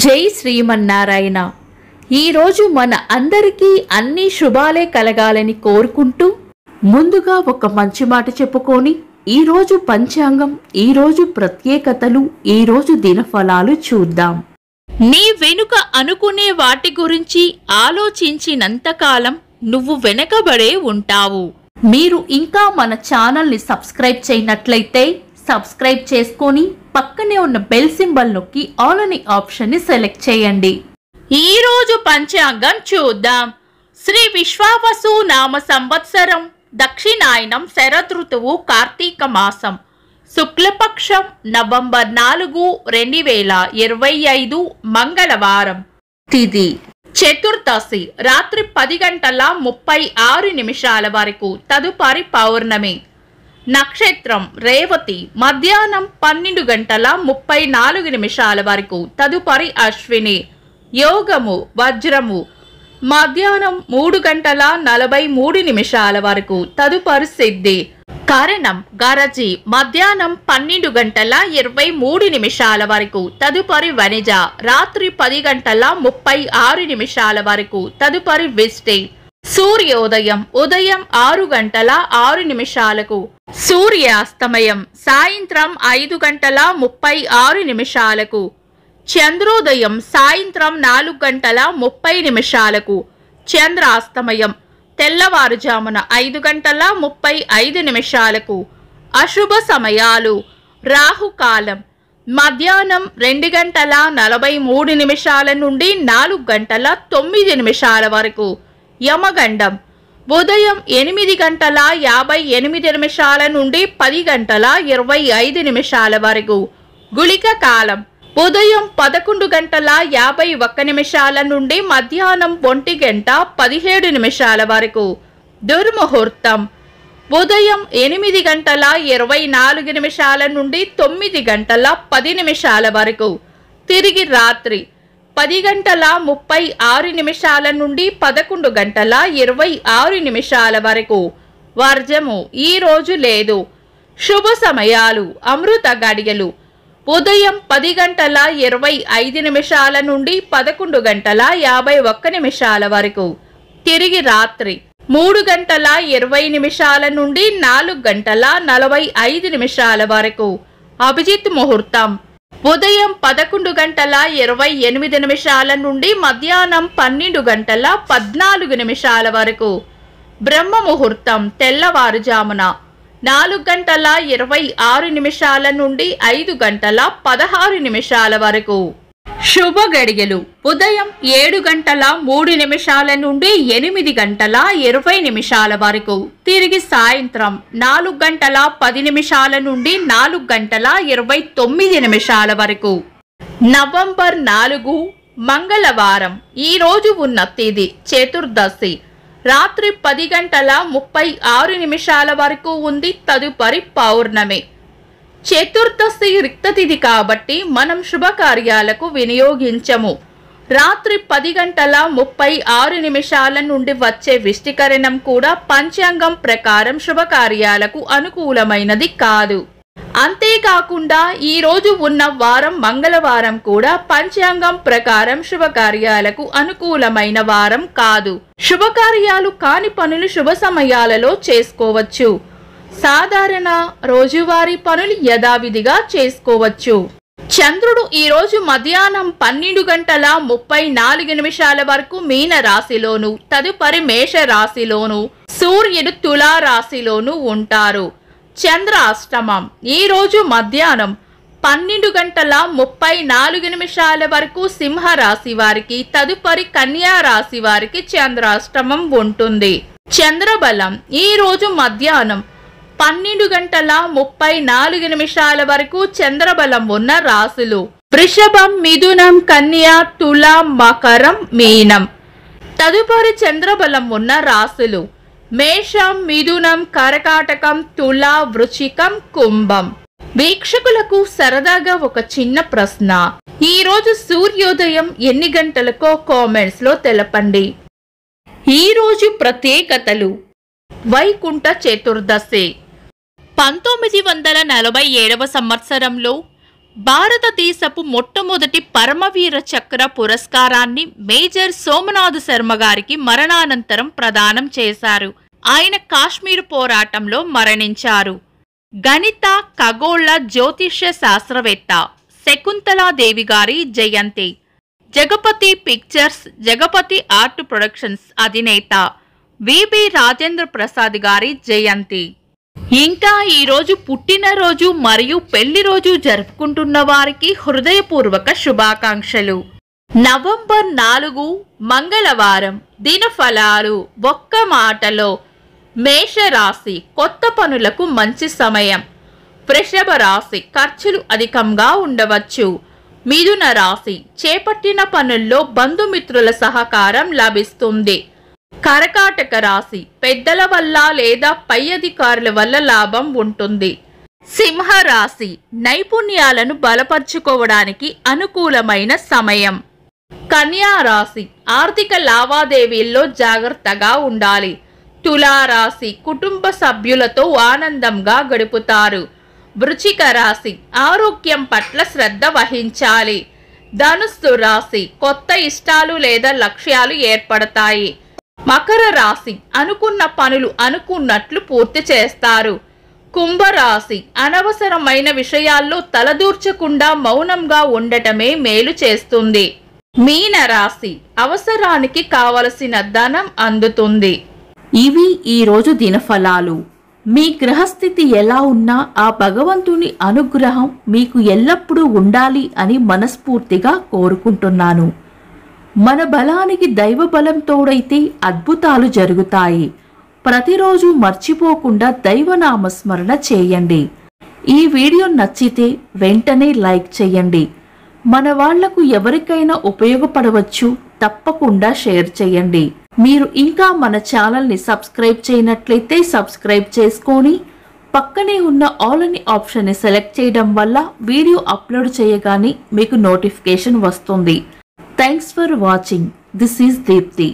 జై శ్రీమన్నారాయణ. ఈరోజు మన అందరికీ అన్ని శుభాలే కలగాలని కోరుకుంటూ ముందుగా ఒక మంచి మాట చెప్పుకొని ఈరోజు పంచాంగం, ఈరోజు ప్రత్యేకతలు, ఈరోజు దినఫలాలు చూద్దాం. నీ వెనుక అనుకునే వాటి గురించి ఆలోచించినంతకాలం నువ్వు వెనకబడే ఉంటావు. మీరు ఇంకా మన ఛానల్ని సబ్స్క్రైబ్ చేయనట్లయితే సబ్స్క్రైబ్ చేసుకొని పక్కనే ఉన్న బెల్ సింబల్ నొక్కి ఆల్ అనే ఆప్షన్ ని సెలెక్ట్ చేయండి. ఈ రోజు పంచాంగం చూద్దాం. శ్రీ విశ్వావసు నామ సంవత్సరం, దక్షిణాయనం, శరదృతువు, కార్తీక మాసం, శుక్లపక్షం, నవంబర్ 4, 2025, మంగళవారం. తిథి చతుర్దశి, రాత్రి 10:36 వరకు, తదుపరి పౌర్ణమి. నక్షత్రం రేవతి, మధ్యాహ్నం 12:34 వరకు, తదుపరి అశ్విని. యోగము వజ్రము, మధ్యాహ్నం 3:43 వరకు, తదుపరి సిద్ధి. కరణం గరజి, మధ్యాహ్నం 12:23 వరకు, తదుపరి వనిజ. రాత్రి 10:36 వరకు, తదుపరి విష్టి. సూర్యోదయం ఉదయం 6:06, సూర్యాస్తమయం సాయంత్రం 5:36, చంద్రోదయం సాయంత్రం 4:30, చంద్రాస్తమయం తెల్లవారుజామున 5:35. అశుభ సమయాలు: రాహుకాలం మధ్యాహ్నం 2:43 నుండి 4:09 వరకు. యమగండం ఉదయం 8:58 నుండి 10:25 వరకు. గుళిక కాలం ఉదయం 11:51 నుండి మధ్యాహ్నం 1:17 వరకు. దుర్ముహూర్తం ఉదయం 8:24 నుండి 9:10 వరకు. తిరిగి రాత్రి 10:36 నుండి 11:26 వరకు. వర్జము ఈ రోజు లేదు. శుభ సమయాలు: అమృత గడియలు ఉదయం 10:25 నుండి 11:51 వరకు. తిరిగి రాత్రి 3:20 నుండి 4:45 వరకు. అభిజిత్ ముహూర్తం ఉదయం 11:28 నుండి మధ్యాహ్నం 12:14 వరకు. బ్రహ్మ ముహూర్తం తెల్లవారుజామున 4:26 నుండి 5:16 వరకు. శుభ గడియలు ఉదయం 7:03 నుండి 8:20 వరకు. తిరిగి సాయంత్రం 4:10 నుండి 4:29 వరకు. నవంబర్ 4, మంగళవారం. ఈ రోజు ఉన్న తేదీ చతుర్దశి, రాత్రి 10:36 వరకు ఉంది, తదుపరి పౌర్ణమి. చతుర్దశి రిక్త తిథి కాబట్టి మనం శుభకార్యాలకు వినియోగించము. రాత్రి 10:36 నుండి వచ్చే విష్టికరణం కూడా పంచాంగం ప్రకారం శుభకార్యాలకు అనుకూలమైనది కాదు. అంతేకాకుండా ఈ రోజు ఉన్న వారం మంగళవారం కూడా పంచాంగం ప్రకారం శుభకార్యాలకు అనుకూలమైన వారం కాదు. శుభకార్యాలు కాని పనులు శుభ సమయాలలో చేసుకోవచ్చు. సాధారణ రోజువారీ పనులు యథావిధిగా చేసుకోవచ్చు. చంద్రుడు ఈ రోజు మధ్యాహ్నం 12:34 వరకు మీన రాశిలోను, తదుపరి మేష రాశిలోను, సూర్యుడు తులా రాశిలోను ఉంటారు. చంద్రాష్టమం ఈ రోజు మధ్యాహ్నం 12:34 వరకు సింహ రాశి వారికి, తదుపరి కన్యా రాశి వారికి చంద్రాష్టమం ఉంటుంది. చంద్రబలం ఈ రోజు మధ్యాహ్నం 12:34 వరకు చంద్రబలం ఉన్న రాశులు: వృషభం, మిథునం, కన్యా, తులా, మకరం, మీనం. తదుపరి చంద్రబలం ఉన్న రాశులు: మేషం, మిథునం, కర్కాటకం, తులా, వృశ్చికం, కుంభం. వీక్షకులకు సరదాగా ఒక చిన్న ప్రశ్న: ఈ రోజు సూర్యోదయం ఎన్ని గంటలకో కామెంట్స్ లో తెలపండి. ఈ రోజు ప్రత్యేకతలు: వైకుంఠ చతుర్దశి 1947 సంవత్సరంలో భారతదేశపు మొట్టమొదటి పరమవీర చక్ర పురస్కారాన్ని మేజర్ సోమనాథ్ శర్మ గారికి మరణానంతరం ప్రదానం చేశారు. ఆయన కాశ్మీర్ పోరాటంలో మరణించారు. గణిత, ఖగోళ, జ్యోతిష్య శాస్త్రవేత్త శకుంతలాదేవి గారి జయంతి. Jagapathi pictures, Jagapathi art productions అధినేత విబి రాజేంద్ర ప్రసాద్ గారి జయంతి. ఇంకా ఈరోజు పుట్టినరోజు మరియు పెళ్లి రోజు జరుపుకుంటున్న వారికి హృదయపూర్వక శుభాకాంక్షలు. నవంబర్ 4 మంగళవారం. దినఫలాలు. ఒక్క మాటలో మేషరాశి కొత్త పనులకు మంచి సమయం. వృషభ రాశి ఖర్చులు అధికంగా ఉండవచ్చు. మిథున రాశి చేపట్టిన పనుల్లో బంధుమిత్రుల సహకారం లభిస్తుంది. కర్కాటక రాశి పెద్దల వల్ల లేదా పై అధికారుల వల్ల లాభం ఉంటుంది. సింహ రాశి నైపుణ్యాలను బలపరుచుకోవడానికి అనుకూలమైన సమయం. కన్యా రాశి ఆర్థిక లావాదేవీల్లో జాగ్రత్తగా ఉండాలి. తులారాశి కుటుంబ సభ్యులతో ఆనందంగా గడుపుతారు. వృశ్చిక రాశి ఆరోగ్యం పట్ల శ్రద్ధ వహించాలి. ధనుస్సు రాశి కొత్త ఇష్టాలు లేదా లక్ష్యాలు ఏర్పడతాయి. మకర రాశి అనుకున్న పనులు అనుకున్నట్లు పూర్తి చేస్తారు. కుంభరాశి అనవసరమైన విషయాల్లో తలదూర్చకుండా మౌనంగా ఉండటమే మేలు చేస్తుంది. మీన రాశి అవసరానికి కావలసిన ధనం అందుతుంది. ఇవి ఈరోజు దినఫలాలు. మీ గ్రహస్థితి ఎలా ఉన్నా ఆ భగవంతుని అనుగ్రహం మీకు ఎల్లప్పుడూ ఉండాలి అని మనస్ఫూర్తిగా కోరుకుంటున్నాను. మన బలానికి దైవ బలం తోడైతే అద్భుతాలు జరుగుతాయి. ప్రతిరోజు మర్చిపోకుండా దైవనామస్మరణ చేయండి. ఈ వీడియో నచ్చితే వెంటనే లైక్ చేయండి. మన వాళ్లకు ఎవరికైనా ఉపయోగపడవచ్చు. తప్పకుండా షేర్ చేయండి. మీరు ఇంకా మన ఛానల్ని సబ్స్క్రైబ్ చేయనట్లయితే సబ్స్క్రైబ్ చేసుకొని పక్కనే ఉన్న ఆల్ అని ఆప్షన్ని సెలెక్ట్ చేయడం వల్ల వీడియో అప్లోడ్ చేయగానే మీకు నోటిఫికేషన్ వస్తుంది. Thanks for watching. This is Deepti.